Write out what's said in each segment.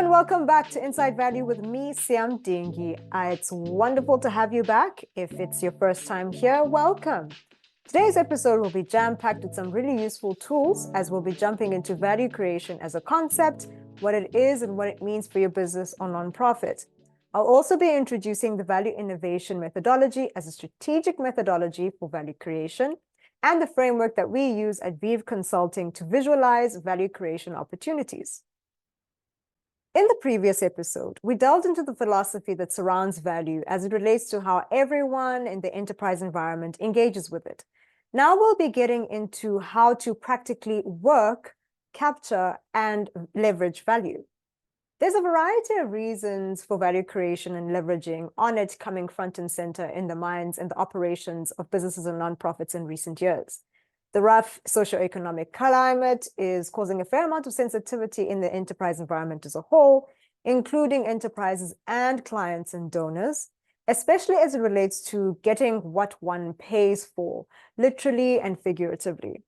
and welcome back to Inside Value with me, Siam Dingi. It's wonderful to have you back. If it's your first time here, welcome. Today's episode will be jam-packed with some really useful tools as we'll be jumping into value creation as a concept, what it is and what it means for your business or nonprofit. I'll also be introducing the value innovation methodology as a strategic methodology for value creation and the framework that we use at Vivre Consulting to visualize value creation opportunities. In the previous episode, we delved into the philosophy that surrounds value as it relates to how everyone in the enterprise environment engages with it. Now we'll be getting into how to practically work, capture, and leverage value. There's a variety of reasons for value creation and leveraging on it coming front and center in the minds and the operations of businesses and nonprofits in recent years. The rough socioeconomic climate is causing a fair amount of sensitivity in the enterprise environment as a whole, including enterprises and clients and donors, especially as it relates to getting what one pays for, literally and figuratively.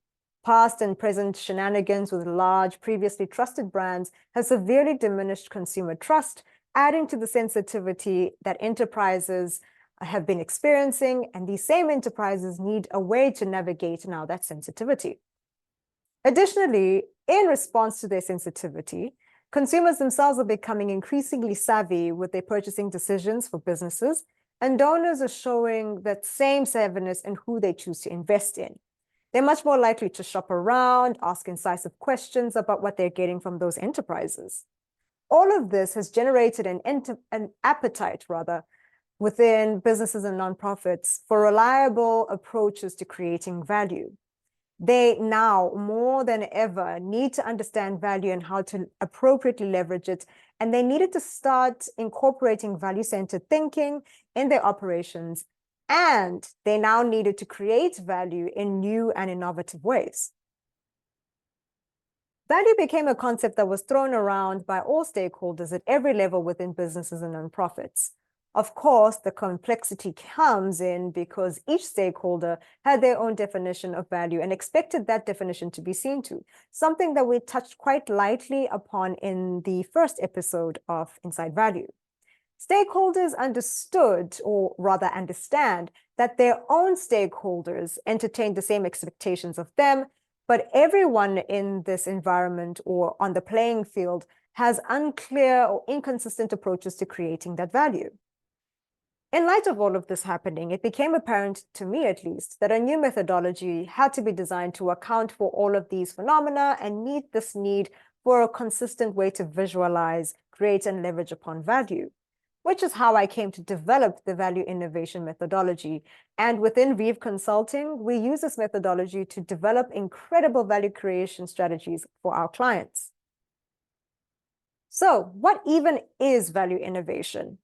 Past and present shenanigans with large, previously trusted brands have severely diminished consumer trust, adding to the sensitivity that enterprises have been experiencing, and these same enterprises need a way to navigate now that sensitivity. Additionally, in response to their sensitivity, consumers themselves are becoming increasingly savvy with their purchasing decisions for businesses, and donors are showing that same savviness in who they choose to invest in. They're much more likely to shop around, ask incisive questions about what they're getting from those enterprises. All of this has generated an appetite, within businesses and nonprofits for reliable approaches to creating value. They now, more than ever, need to understand value and how to appropriately leverage it, and they needed to start incorporating value-centered thinking in their operations, and they now needed to create value in new and innovative ways. Value became a concept that was thrown around by all stakeholders at every level within businesses and nonprofits. Of course, the complexity comes in because each stakeholder had their own definition of value and expected that definition to be seen to, something that we touched quite lightly upon in the first episode of Inside Value. Stakeholders understood, or rather understand, that their own stakeholders entertained the same expectations of them, but everyone in this environment or on the playing field has unclear or inconsistent approaches to creating that value. In light of all of this happening, it became apparent, to me at least, that a new methodology had to be designed to account for all of these phenomena and meet this need for a consistent way to visualize, create, and leverage upon value, which is how I came to develop the value innovation methodology. And within Vivre Consulting, we use this methodology to develop incredible value creation strategies for our clients. So, what even is value innovation?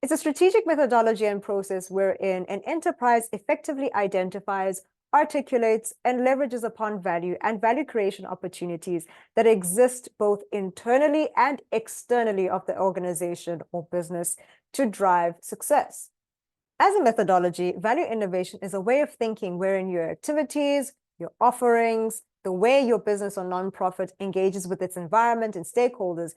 It's a strategic methodology and process wherein an enterprise effectively identifies, articulates, and leverages upon value and value creation opportunities that exist both internally and externally of the organization or business to drive success. As a methodology, value innovation is a way of thinking wherein your activities, your offerings, the way your business or nonprofit engages with its environment and stakeholders,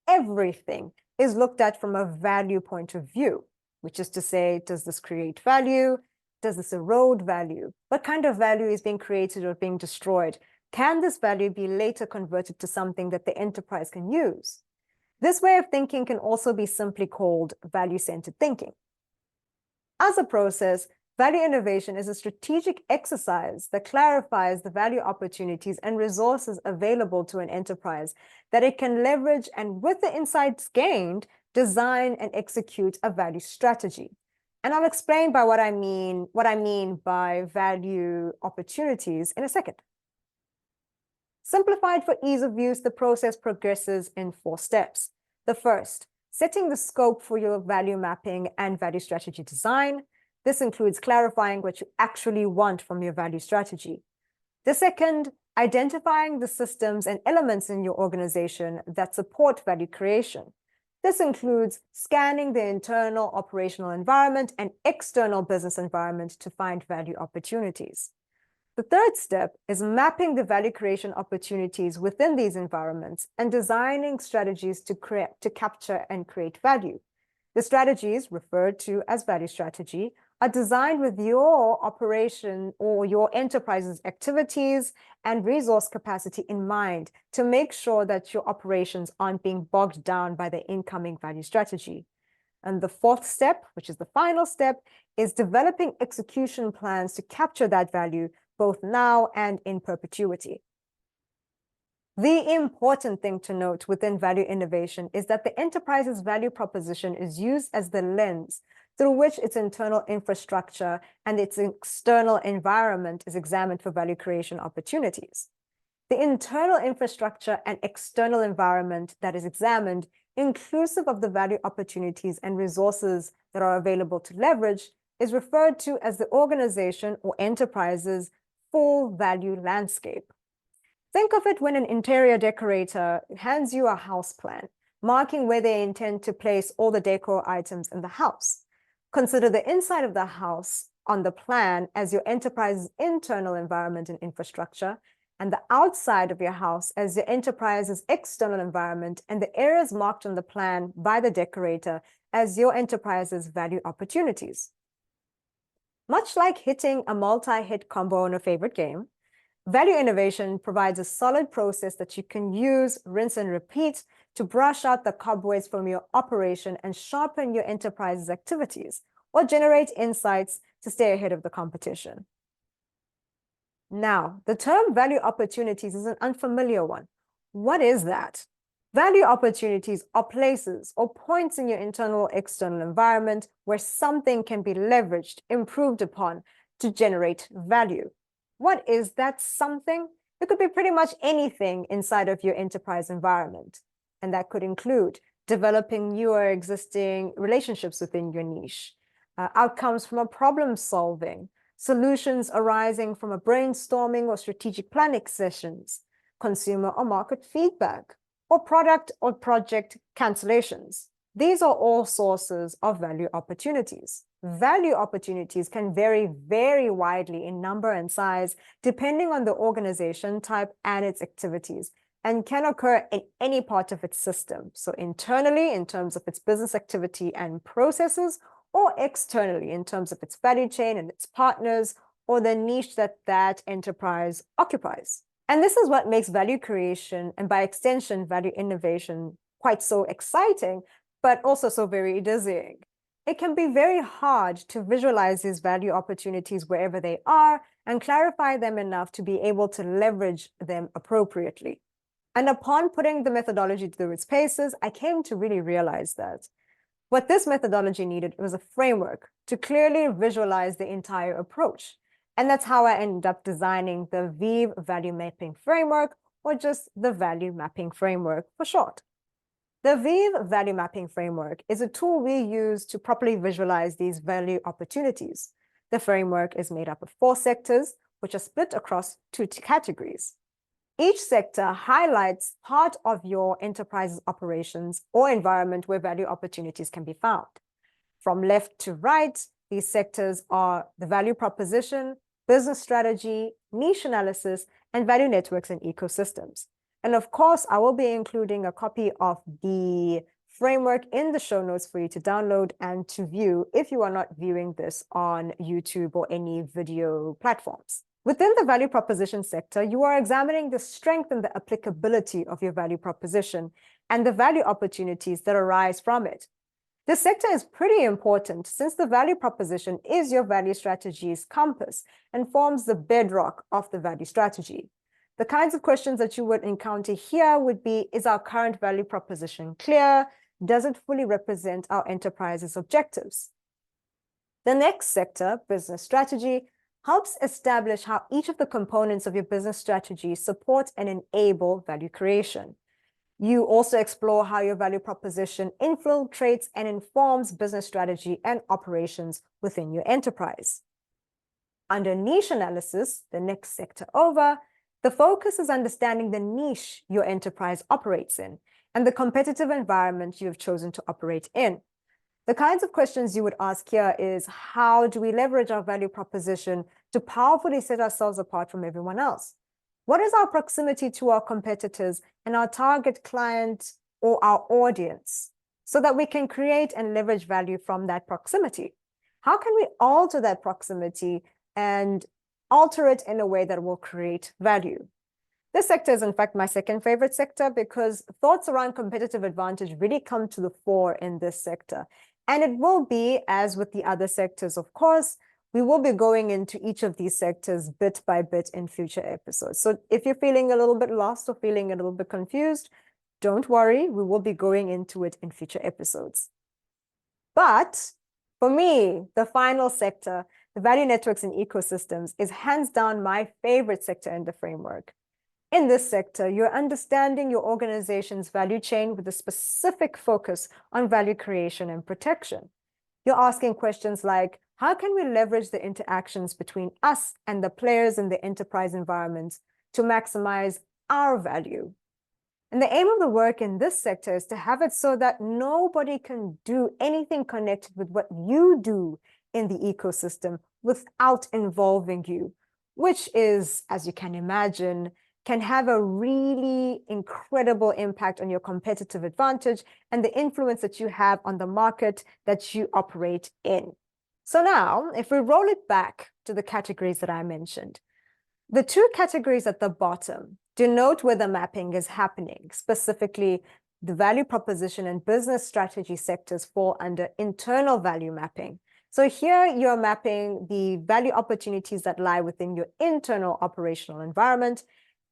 everything is looked at from a value point of view, which is to say, does this create value? Does this erode value? What kind of value is being created or being destroyed? Can this value be later converted to something that the enterprise can use? This way of thinking can also be simply called value-centered thinking. As a process, value innovation is a strategic exercise that clarifies the value opportunities and resources available to an enterprise that it can leverage, and with the insights gained, design and execute a value strategy. And I'll explain by what I mean by value opportunities in a second. Simplified for ease of use, the process progresses in 4 steps. The first, setting the scope for your value mapping and value strategy design. This includes clarifying what you actually want from your value strategy. The second, identifying the systems and elements in your organization that support value creation. This includes scanning the internal operational environment and external business environment to find value opportunities. The third step is mapping the value creation opportunities within these environments and designing strategies to capture and create value. The strategies, referred to as value strategy, are designed with your operation or your enterprise's activities and resource capacity in mind to make sure that your operations aren't being bogged down by the incoming value strategy. And the fourth step, which is the final step, is developing execution plans to capture that value both now and in perpetuity. The important thing to note within value innovation is that the enterprise's value proposition is used as the lens through which its internal infrastructure and its external environment is examined for value creation opportunities. The internal infrastructure and external environment that is examined, inclusive of the value opportunities and resources that are available to leverage, is referred to as the organization or enterprise's full value landscape. Think of it when an interior decorator hands you a house plan, marking where they intend to place all the decor items in the house. Consider the inside of the house on the plan as your enterprise's internal environment and infrastructure, and the outside of your house as your enterprise's external environment, and the areas marked on the plan by the decorator as your enterprise's value opportunities. Much like hitting a multi-hit combo in a favorite game, value innovation provides a solid process that you can use, rinse and repeat to brush out the cobwebs from your operation and sharpen your enterprise's activities, or generate insights to stay ahead of the competition. Now, the term value opportunities is an unfamiliar one. What is that? Value opportunities are places or points in your internal or external environment where something can be leveraged, improved upon to generate value. What is that something? It could be pretty much anything inside of your enterprise environment. And that could include developing newer existing relationships within your niche, outcomes from a problem solving, solutions arising from a brainstorming or strategic planning sessions, consumer or market feedback, or product or project cancellations. These are all sources of value opportunities. Value opportunities can vary very widely in number and size, depending on the organization type and its activities, and can occur in any part of its system. So internally, in terms of its business activity and processes, or externally, in terms of its value chain and its partners, or the niche that that enterprise occupies. And this is what makes value creation, and by extension, value innovation, quite so exciting, but also so very dizzying. It can be very hard to visualize these value opportunities wherever they are and clarify them enough to be able to leverage them appropriately. And upon putting the methodology through its paces, I came to really realize that what this methodology needed was a framework to clearly visualize the entire approach. And that's how I ended up designing the Vivre Value Mapping Framework, or just the Value Mapping Framework for short. The Vivre Value Mapping Framework is a tool we use to properly visualize these value opportunities. The framework is made up of 4 sectors, which are split across 2 categories. Each sector highlights part of your enterprise's operations or environment where value opportunities can be found. From left to right, these sectors are the value proposition, business strategy, niche analysis, and value networks and ecosystems. And of course, I will be including a copy of the framework in the show notes for you to download and to view if you are not viewing this on YouTube or any video platforms. Within the value proposition sector, you are examining the strength and the applicability of your value proposition and the value opportunities that arise from it. This sector is pretty important since the value proposition is your value strategy's compass and forms the bedrock of the value strategy. The kinds of questions that you would encounter here would be, is our current value proposition clear? Does it fully represent our enterprise's objectives? The next sector, business strategy, helps establish how each of the components of your business strategy support and enable value creation. You also explore how your value proposition infiltrates and informs business strategy and operations within your enterprise. Under niche analysis, the next sector over, the focus is understanding the niche your enterprise operates in and the competitive environment you have chosen to operate in. The kinds of questions you would ask here is, how do we leverage our value proposition to powerfully set ourselves apart from everyone else? What is our proximity to our competitors and our target client or our audience so that we can create and leverage value from that proximity? How can we alter that proximity and alter it in a way that will create value? This sector is, in fact, my second favorite sector because thoughts around competitive advantage really come to the fore in this sector. And it will be, as with the other sectors, of course, we will be going into each of these sectors bit by bit in future episodes. So if you're feeling a little bit lost or feeling a little bit confused, don't worry, we will be going into it in future episodes. But for me, the final sector, the value networks and ecosystems, is hands down my favorite sector in the framework. In this sector, you're understanding your organization's value chain with a specific focus on value creation and protection. You're asking questions like, how can we leverage the interactions between us and the players in the enterprise environment to maximize our value? And the aim of the work in this sector is to have it so that nobody can do anything connected with what you do in the ecosystem without involving you, which is, as you can imagine, can have a really incredible impact on your competitive advantage and the influence that you have on the market that you operate in. So now, if we roll it back to the categories that I mentioned, the two categories at the bottom denote where the mapping is happening. Specifically, the value proposition and business strategy sectors fall under internal value mapping. So here you're mapping the value opportunities that lie within your internal operational environment,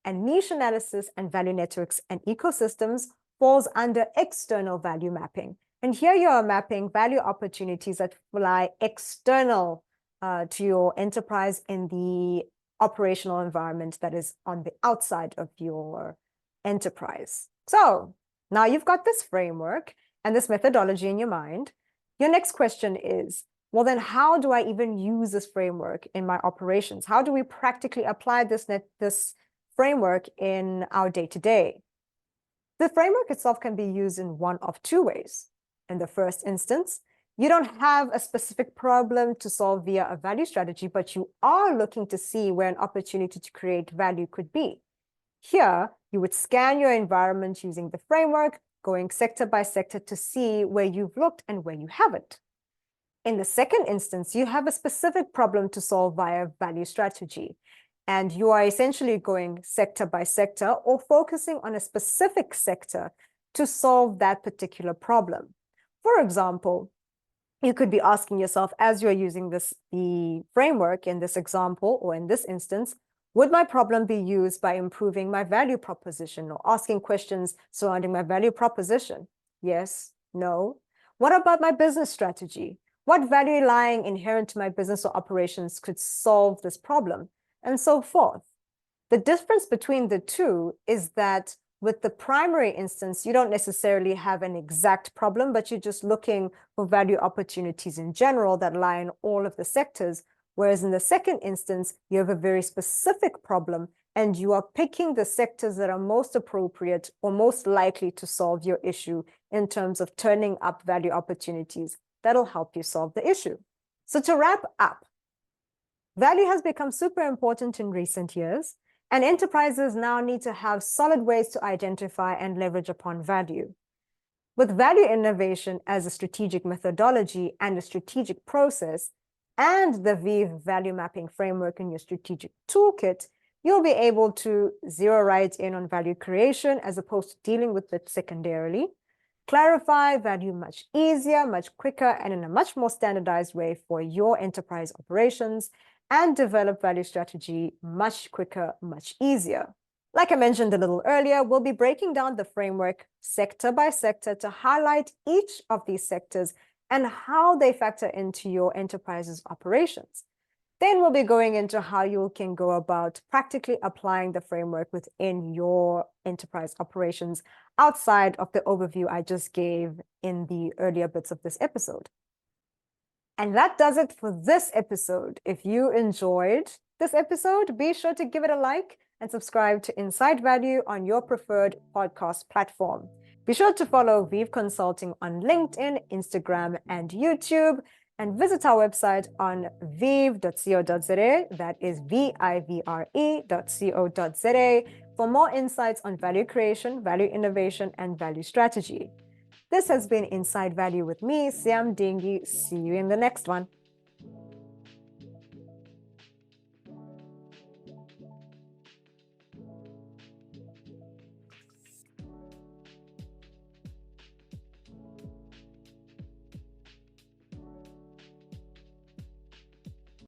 and niche analysis and value networks and ecosystems falls under external value mapping. And here you are mapping value opportunities that lie external to your enterprise in the operational environment that is on the outside of your enterprise. So now you've got this framework and this methodology in your mind. Your next question is, well, then how do I even use this framework in my operations? How do we practically apply this framework in our day-to-day? The framework itself can be used in one of two ways. In the first instance, you don't have a specific problem to solve via a value strategy, but you are looking to see where an opportunity to create value could be. Here, you would scan your environment using the framework, going sector by sector to see where you've looked and where you haven't. In the second instance, you have a specific problem to solve via value strategy, and you are essentially going sector by sector or focusing on a specific sector to solve that particular problem. For example, you could be asking yourself, as you're using the framework in this example or in this instance, would my problem be used by improving my value proposition or asking questions surrounding my value proposition? Yes, no. What about my business strategy? What value lying inherent to my business or operations could solve this problem? And so forth. The difference between the two is that with the primary instance, you don't necessarily have an exact problem, but you're just looking for value opportunities in general that lie in all of the sectors. Whereas in the second instance, you have a very specific problem and you are picking the sectors that are most appropriate or most likely to solve your issue in terms of turning up value opportunities that'll help you solve the issue. So to wrap up, value has become super important in recent years, and enterprises now need to have solid ways to identify and leverage upon value. With value innovation as a strategic methodology and a strategic process, and the Vive value mapping framework in your strategic toolkit, you'll be able to zero right in on value creation as opposed to dealing with it secondarily, clarify value much easier, much quicker, and in a much more standardized way for your enterprise operations, and develop value strategy much quicker, much easier. Like I mentioned a little earlier, we'll be breaking down the framework sector by sector to highlight each of these sectors and how they factor into your enterprise's operations. Then we'll be going into how you can go about practically applying the framework within your enterprise operations outside of the overview I just gave in the earlier bits of this episode. And that does it for this episode. If you enjoyed this episode, be sure to give it a like and subscribe to Inside Value on your preferred podcast platform. Be sure to follow Vive Consulting on LinkedIn, Instagram, and YouTube, and visit our website on vive.co.za, that is vivre.co.za, for more insights on value creation, value innovation, and value strategy. This has been Inside Value with me, Siam Dingi. See you in the next one.